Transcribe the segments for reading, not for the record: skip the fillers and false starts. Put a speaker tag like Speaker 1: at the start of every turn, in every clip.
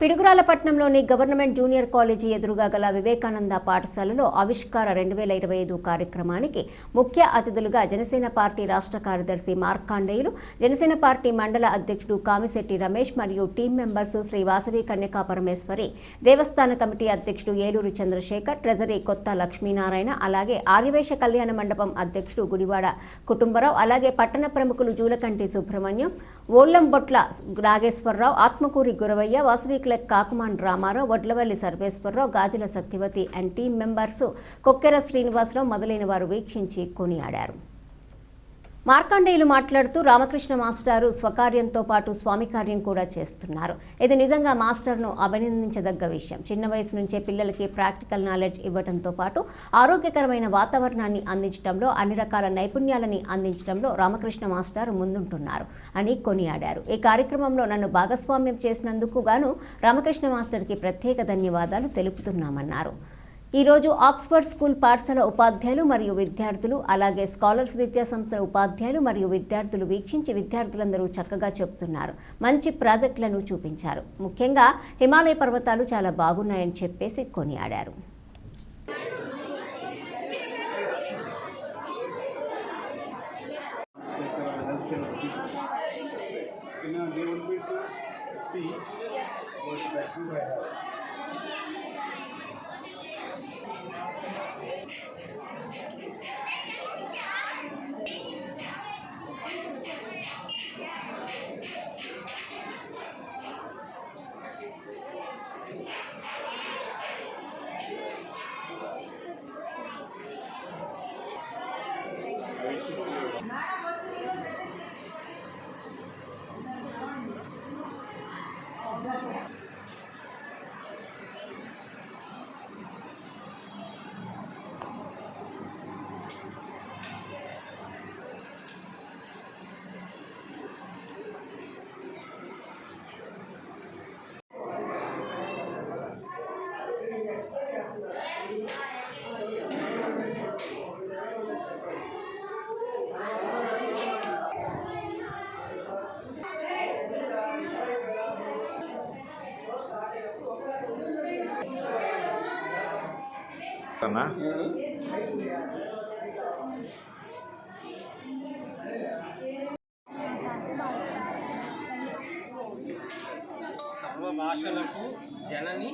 Speaker 1: పిడుగురాలపట్నంలోని government junior college ఎదురుగా గల వివేకానంద పాఠశాలలో ఆవిష్కార 2025 కార్యక్రమానికి ముఖ్య అతిథులుగా జనసేన పార్టీ రాష్ట్ర కార్యదర్శి మార్కాండేయులు, జనసేన పార్టీ మండల అధ్యక్షుడు కామిశెట్టి రమేష్ మరియు టీం మెంబర్స్ శ్రీ వాసవి కన్యకా పరమేశ్వరి, దేవస్థాన కమిటీ అధ్యక్షుడు ఏలూరు చంద్రశేఖర్, ట్రెజరీ కొత్త లక్ష్మీనారాయణ, అలాగే ఆర్యవేశ కళ్యాణ మండపం అధ్యక్షుడు గుడివాడ కుటుంబరావు, అలాగే పట్టణ ప్రముఖులు జూలకంటి సుబ్రహ్మణ్యం, ఓల్లంబొట్ల నాగేశ్వరరావు, ఆత్మకూరి గురవయ్య, వాసవి కాకుమాన్ రామారావు, వడ్లవల్లి సర్వేశ్వరరావు, గాజుల Satyavathi and team members కొక్కెర Srinivasarao మొదలైన వారు వీక్షించి కొనియాడారు. మార్కాండేయులు మాట్లాడుతూ రామకృష్ణ మాస్టారు స్వకార్యంతో పాటు స్వామి కార్యం కూడా చేస్తున్నారు. ఇది నిజంగా మాస్టర్ను అభినందించదగ్గ విషయం. చిన్న వయసు నుంచే పిల్లలకి ప్రాక్టికల్ నాలెడ్జ్ ఇవ్వడంతో పాటు ఆరోగ్యకరమైన వాతావరణాన్ని అందించడంలో, అన్ని రకాల నైపుణ్యాలని అందించడంలో రామకృష్ణ మాస్టారు ముందుంటున్నారు అని కొనియాడారు. ఈ కార్యక్రమంలో నన్ను భాగస్వామ్యం చేసినందుకు గాను రామకృష్ణ మాస్టర్కి ప్రత్యేక ధన్యవాదాలు తెలుపుతున్నామన్నారు. ఈరోజు ఆక్స్ఫర్డ్ స్కూల్ పాఠశాల ఉపాధ్యాయులు మరియు విద్యార్థులు, అలాగే స్కాలర్స్ విద్యా సంస్థల ఉపాధ్యాయులు మరియు విద్యార్థులు వీక్షించి విద్యార్థులందరూ చక్కగా చెబుతున్నారు. మంచి ప్రాజెక్టులను చూపించారు. ముఖ్యంగా హిమాలయ పర్వతాలు చాలా బాగున్నాయని చెప్పేసి కొనియాడారు.
Speaker 2: సర్వ భాషలకు జనని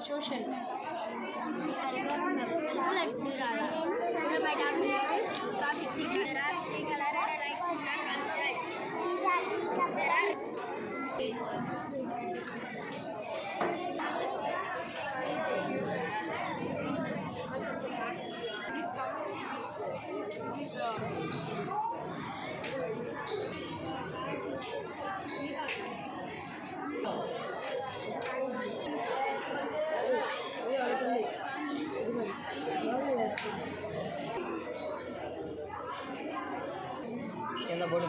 Speaker 3: సోషల్
Speaker 2: కింద బోర్డు